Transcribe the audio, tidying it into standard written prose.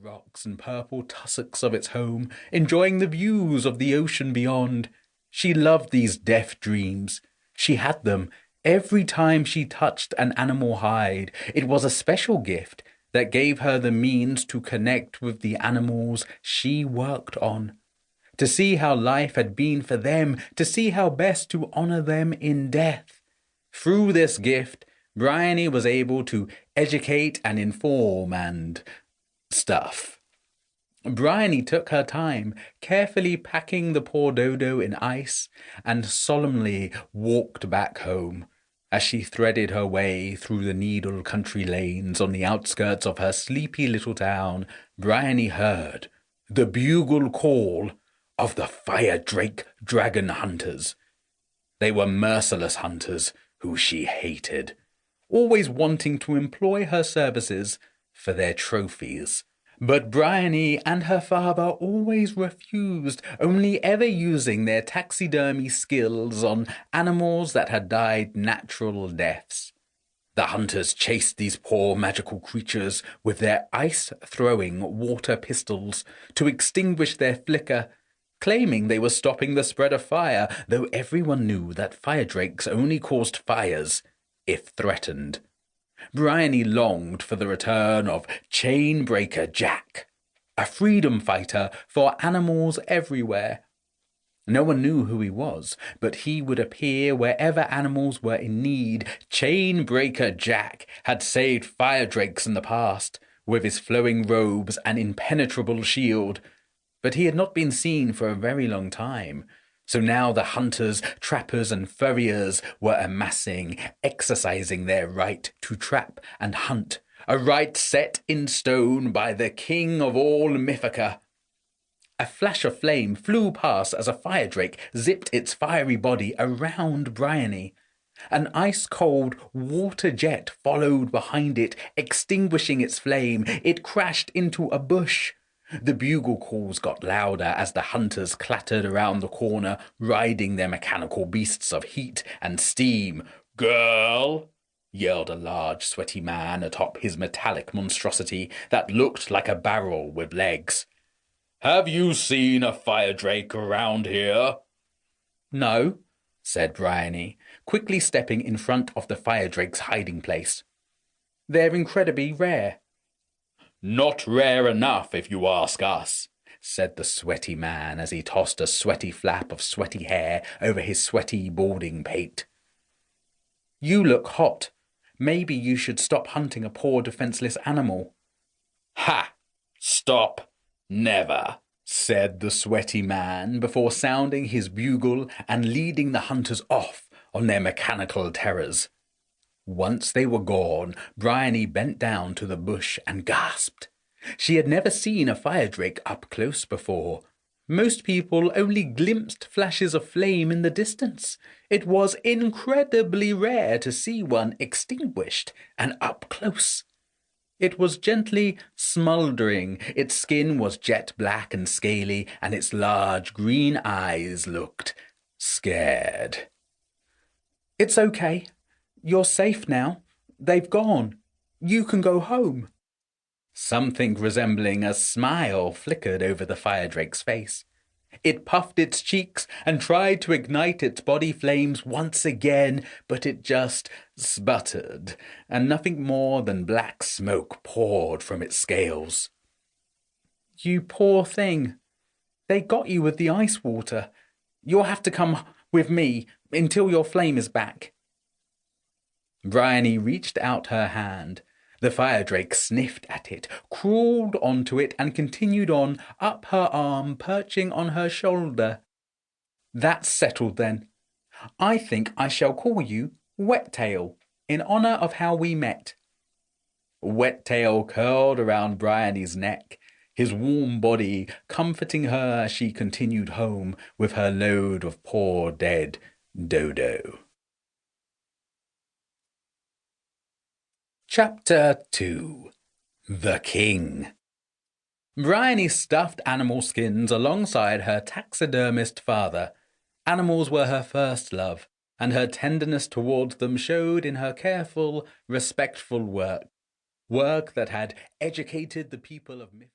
rocks and purple tussocks of its home, enjoying the views of the ocean beyond. She loved these death dreams. She had them every time she touched an animal hide. It was a special gift that gave her the means to connect with the animals she worked on, to see how life had been for them, to see how best to honor them in death. Through this gift, Bryony was able to educate and inform and stuff. Bryony took her time, carefully packing the poor dodo in ice, and solemnly walked back home. As she threaded her way through the needle country lanes on the outskirts of her sleepy little town, Bryony heard the bugle call of the fire drake dragon hunters. They were merciless hunters who she hated, always wanting to employ her services for their trophies. But Bryony and her father always refused, only ever using their taxidermy skills on animals that had died natural deaths. The hunters chased these poor magical creatures with their ice-throwing water pistols to extinguish their flicker, claiming they were stopping the spread of fire, though everyone knew that fire drakes only caused fires if threatened. Bryony longed for the return of Chainbreaker Jack, a freedom fighter for animals everywhere. No one knew who he was, but he would appear wherever animals were in need. Chainbreaker Jack had saved fire drakes in the past, with his flowing robes and impenetrable shield, but he had not been seen for a very long time. So now the hunters, trappers, and furriers were amassing, exercising their right to trap and hunt, a right set in stone by the king of all Mythica. A flash of flame flew past as a fire drake zipped its fiery body around Bryony. An ice-cold water jet followed behind it, extinguishing its flame. It crashed into a bush. The bugle calls got louder as the hunters clattered around the corner, riding their mechanical beasts of heat and steam. "Girl!" yelled a large, sweaty man atop his metallic monstrosity that looked like a barrel with legs. "Have you seen a fire drake around here?" "No," said Bryony, quickly stepping in front of the fire drake's hiding place. "They're incredibly rare." "Not rare enough, if you ask us," said the sweaty man as he tossed a sweaty flap of sweaty hair over his sweaty balding pate. "You look hot. Maybe you should stop hunting a poor defenseless animal." "Ha! Stop! Never!" said the sweaty man before sounding his bugle and leading the hunters off on their mechanical terrors. Once they were gone, Bryony bent down to the bush and gasped. She had never seen a fire drake up close before. Most people only glimpsed flashes of flame in the distance. It was incredibly rare to see one extinguished and up close. It was gently smouldering, its skin was jet black and scaly, and its large green eyes looked scared. "It's okay. You're safe now. They've gone. You can go home." Something resembling a smile flickered over the fire drake's face. It puffed its cheeks and tried to ignite its body flames once again, but it just sputtered, and nothing more than black smoke poured from its scales. "You poor thing. They got you with the ice water. You'll have to come with me until your flame is back." Bryony reached out her hand. The fire drake sniffed at it, crawled onto it, and continued on, up her arm, perching on her shoulder. "That's settled then. I think I shall call you Wet-tail, in honor of how we met." Wet-tail curled around Bryony's neck, his warm body comforting her as she continued home with her load of poor dead dodo. Chapter 2. The King. Bryony stuffed animal skins alongside her taxidermist father. Animals were her first love, and her tenderness towards them showed in her careful, respectful work that had educated the people of Mythica.